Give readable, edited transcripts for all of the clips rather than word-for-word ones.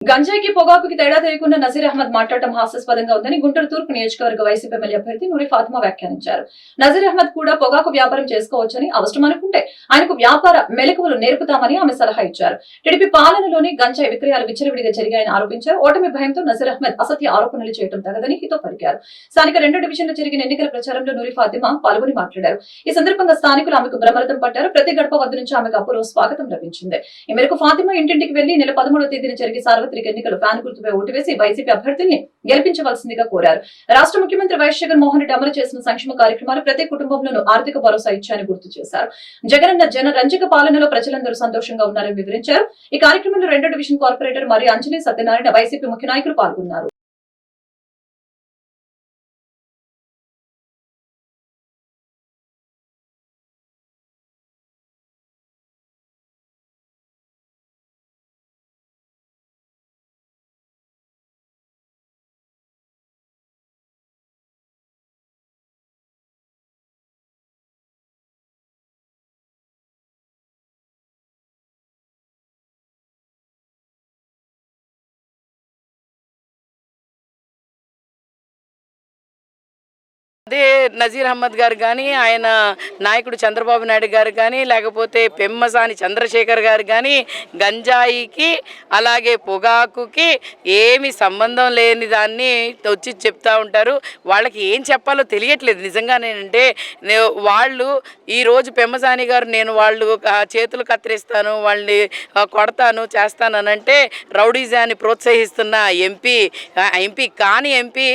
గంజాయికి పొగాకుకి తేడా తెలియకుండా నజీర్ అహ్మద్ మాట్లాడటం హాస్యాస్పదంగా ఉందని గుంటూరు తూర్పు నియోజకవర్గ వైసీపీ ఎమ్మెల్యే అభ్యర్థి నూరి ఫాతిమా వ్యాఖ్యానించారు. నజీర్ అహ్మద్ కూడా పొగాకు వ్యాపారం చేసుకోవచ్చని, అవసరం అనుకుంటే ఆయనకు వ్యాపార మెలకువలు నేర్పుతామని ఆమె సలహా ఇచ్చారు. టీడీపీ పాలనలోని గంజాయి విక్రయాలు విచ్చలవిడిగా జరిగాయని ఆరోపించారు. ఓటమి భయంతో నజీర్ అహ్మద్ అసత్య ఆరోపణలు చేయడం తగదని హితో పలికారు. స్థానిక 2 డివిజన్లో జరిగిన ఎన్నికల ప్రచారంలో నూరి ఫాతిమా పాల్గొని మాట్లాడారు. ఈ సందర్భంగా స్థానికులు ఆమెకు బ్రహ్మరథం పట్టారు. ప్రతి గడప వద్ద నుంచి ఆమెకు అపూర్వ స్వాగతం లభించింది. ఈ మేరకు ఫాతిమా ఇంటింటికి వెళ్లి నెల 13వ తేదీన జరిగే సార్వత్రిక ఎన్నికలు ఫ్యాన్ గుర్తుపై ఓటు వేసి వైసీపీ అభ్యర్థుల్ని గెలిపించవలసిందిగా కోరారు. రాష్ట్ర ముఖ్యమంత్రి వైఎస్ జగన్మోహన్ రెడ్డి అమలు చేసిన సంక్షేమ కార్యక్రమాలు ప్రతి కుటుంబంలోనూ ఆర్థిక భరోసా ఇచ్చాయని గుర్తు చేశారు. జగనన్న జన రంజక పాలనలో ప్రజలందరూ సంతోషంగా ఉన్నారని వివరించారు. ఈ కార్యక్రమంలో 2 డివిజన్ కార్పొరేటర్ మరియు అంజలి సత్యనారాయణ, వైసీపీ ముఖ్య నాయకులు పాల్గొన్నారు. అదే నజీర్ అహ్మద్ గారు కానీ, ఆయన నాయకుడు చంద్రబాబు నాయుడు గారు కానీ, లేకపోతే పెమ్మసాని చంద్రశేఖర్ గారు కానీ గంజాయికి అలాగే పొగాకుకి ఏమి సంబంధం లేని దాన్ని వచ్చి చెప్తూ ఉంటారు. వాళ్ళకి ఏం చెప్పాలో తెలియట్లేదు నిజంగానేంటే. వాళ్ళు ఈరోజు పెమ్మసాని గారు నేను వాళ్ళు చేతులు కత్తిరిస్తాను, వాళ్ళని కొడతాను చేస్తానంటే రౌడీజాన్ని ప్రోత్సహిస్తున్న ఎంపీ కాని ఎంపీ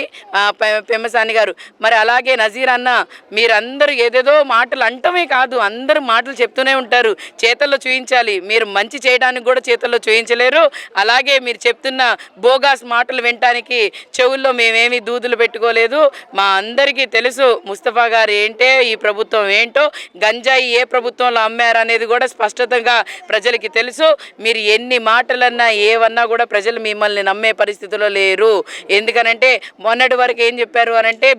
పెమ్మసాని గారు. మరి అలాగే నజీర్ అన్న, మీరందరూ ఏదేదో మాటలు అంటమే కాదు, అందరూ మాటలు చెప్తూనే ఉంటారు. చేతల్లో చూయించాలి. మీరు మంచి చేయడానికి కూడా చేతల్లో చూయించలేరు. అలాగే మీరు చెప్తున్న బోగాస్ మాటలు వినటానికి చెవుల్లో మేమేమి దూదులు పెట్టుకోలేదు. మా అందరికీ తెలుసు ముస్తఫా గారు ఏంటో, ఈ ప్రభుత్వం ఏంటో, గంజాయి ఏ ప్రభుత్వంలో అమ్మారనేది కూడా స్పష్టంగా ప్రజలకి తెలుసు. మీరు ఎన్ని మాటలన్నా ఏవన్నా కూడా ప్రజలు మిమ్మల్ని నమ్మే పరిస్థితిలో లేరు. ఎందుకనంటే మొన్నటి వరకు ఏం చెప్పారు అనంటే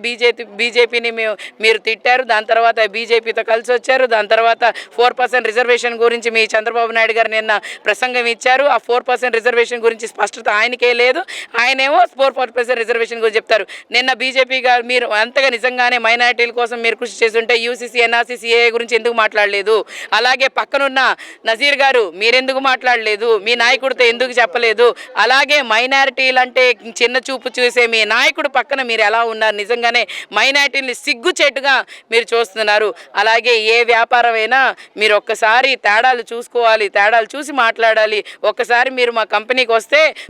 బీజేపీని మీరు తిట్టారు, దాని తర్వాత బీజేపీతో కలిసి వచ్చారు, దాని తర్వాత 4% రిజర్వేషన్ గురించి మీ చంద్రబాబు నాయుడు గారు నిన్న ప్రసంగం ఇచ్చారు. ఆ 4% రిజర్వేషన్ గురించి స్పష్టత ఆయనకే లేదు. ఆయనేమో 4% రిజర్వేషన్ గురించి చెప్తారు. నిన్న బీజేపీ గారు మీరు అంతగా నిజంగానే మైనారిటీల కోసం మీరు కృషి చేస్తుంటే యూసీసీ ఎన్ఆర్సీ సిఏఏ గురించి ఎందుకు మాట్లాడలేదు? అలాగే పక్కనున్న నజీర్ గారు మీరెందుకు మాట్లాడలేదు? మీ నాయకుడితో ఎందుకు చెప్పలేదు? అలాగే మైనారిటీలు అంటే చిన్న చూపు చూసే మీ నాయకుడు పక్కన మీరు ఎలా ఉన్నారు? నిజంగానే మైనారిటీని సిగ్గుచేటుగా మీరు చూస్తున్నారు. అలాగే ఏ వ్యాపారమైనా మీరు ఒక్కసారి తేడాలు చూసుకోవాలి, తేడాలు చూసి మాట్లాడాలి. ఒక్కసారి మీరు మా కంపెనీకి వస్తే